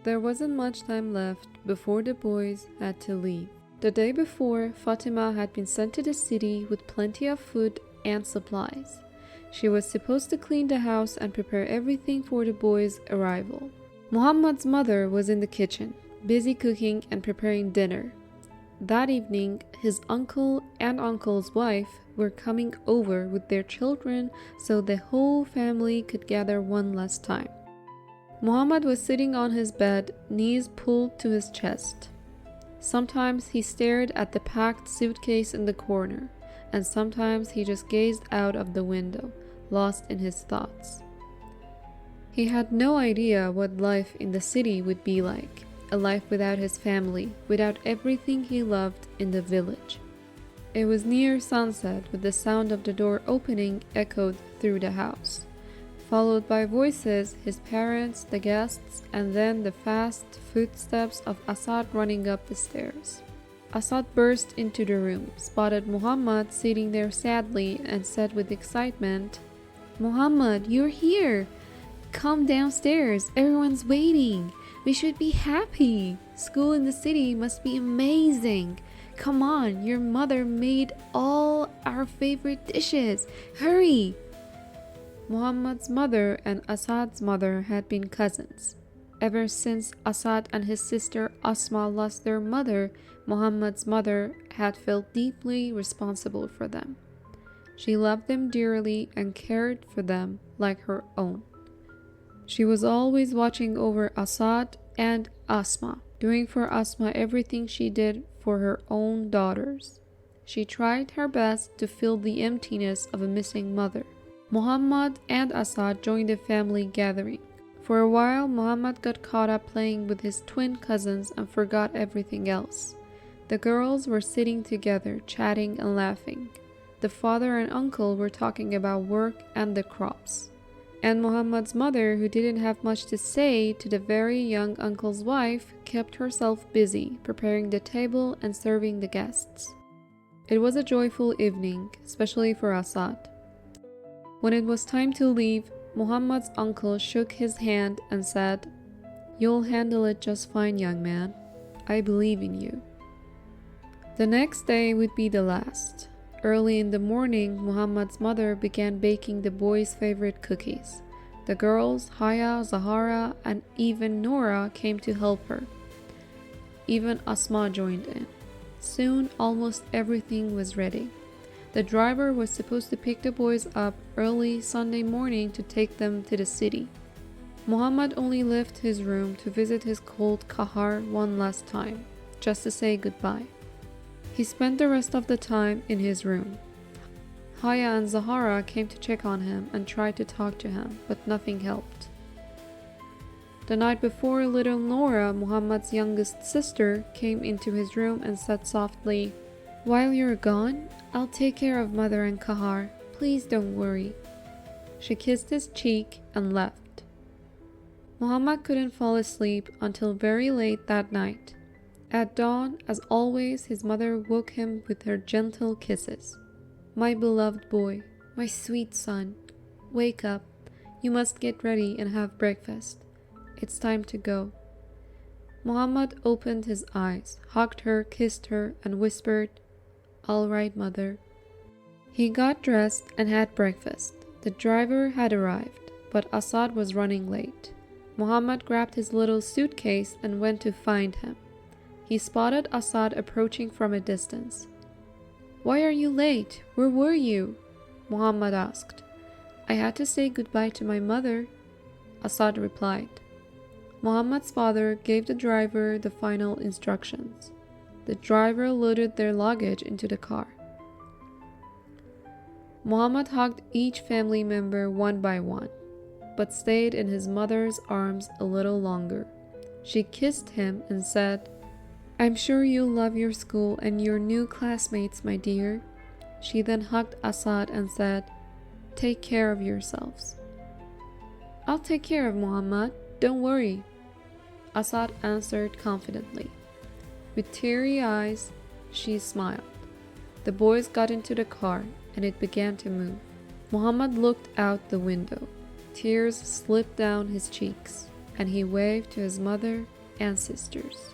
There wasn't much time left before the boys had to leave. The day before, Fatima had been sent to the city with plenty of food and supplies. She was supposed to clean the house and prepare everything for the boys' arrival. Muhammad's mother was in the kitchen, busy cooking and preparing dinner. That evening, his uncle and uncle's wife were coming over with their children so the whole family could gather one last time. Muhammad was sitting on his bed, knees pulled to his chest. Sometimes he stared at the packed suitcase in the corner, and sometimes he just gazed out of the window, lost in his thoughts. He had no idea what life in the city would be like, a life without his family, without everything he loved in the village. It was near sunset when the sound of the door opening echoed through the house, followed by voices, his parents, the guests, and then the fast footsteps of Asad running up the stairs. Asad burst into the room, spotted Muhammad sitting there sadly, and said with excitement, "Muhammad, you're here! Come downstairs, everyone's waiting. We should be happy. School in the city must be amazing. Come on, your mother made all our favorite dishes. Hurry!" Muhammad's mother and Asad's mother had been cousins. Ever since Asad and his sister Asma lost their mother, Muhammad's mother had felt deeply responsible for them. She loved them dearly and cared for them like her own. She was always watching over Asad and Asma, doing for Asma everything she did for her own daughters. She tried her best to fill the emptiness of a missing mother. Muhammad and Asad joined the family gathering. For a while, Muhammad got caught up playing with his twin cousins and forgot everything else. The girls were sitting together, chatting and laughing. The father and uncle were talking about work and the crops. And Muhammad's mother, who didn't have much to say to the very young uncle's wife, kept herself busy preparing the table and serving the guests. It was a joyful evening, especially for Asad. When it was time to leave, Muhammad's uncle shook his hand and said, "You'll handle it just fine, young man. I believe in you." The next day would be the last. Early in the morning, Muhammad's mother began baking the boys' favorite cookies. The girls, Haya, Zahara, and even Nora came to help her. Even Asma joined in. Soon, almost everything was ready. The driver was supposed to pick the boys up early Sunday morning to take them to the city. Muhammad only left his room to visit his cold Kahar one last time, just to say goodbye. He spent the rest of the time in his room. Haya and Zahara came to check on him and tried to talk to him, but nothing helped. The night before, little Nora, Muhammad's youngest sister, came into his room and said softly, "While you're gone, I'll take care of Mother and Kahar. Please don't worry." She kissed his cheek and left. Muhammad couldn't fall asleep until very late that night. At dawn, as always, his mother woke him with her gentle kisses. "My beloved boy, my sweet son, wake up. You must get ready and have breakfast. It's time to go." Muhammad opened his eyes, hugged her, kissed her, and whispered, "All right, mother." He got dressed and had breakfast. The driver had arrived, but Asad was running late. Muhammad grabbed his little suitcase and went to find him. He spotted Asad approaching from a distance. "Why are you late? Where were you?" Muhammad asked. "I had to say goodbye to my mother," Asad replied. Muhammad's father gave the driver the final instructions. The driver loaded their luggage into the car. Muhammad hugged each family member one by one, but stayed in his mother's arms a little longer. She kissed him and said, "I'm sure you'll love your school and your new classmates, my dear." She then hugged Asad and said, "Take care of yourselves." "I'll take care of Muhammad, don't worry," Asad answered confidently. With teary eyes, she smiled. The boys got into the car and it began to move. Muhammad looked out the window. Tears slipped down his cheeks and he waved to his mother ancestors.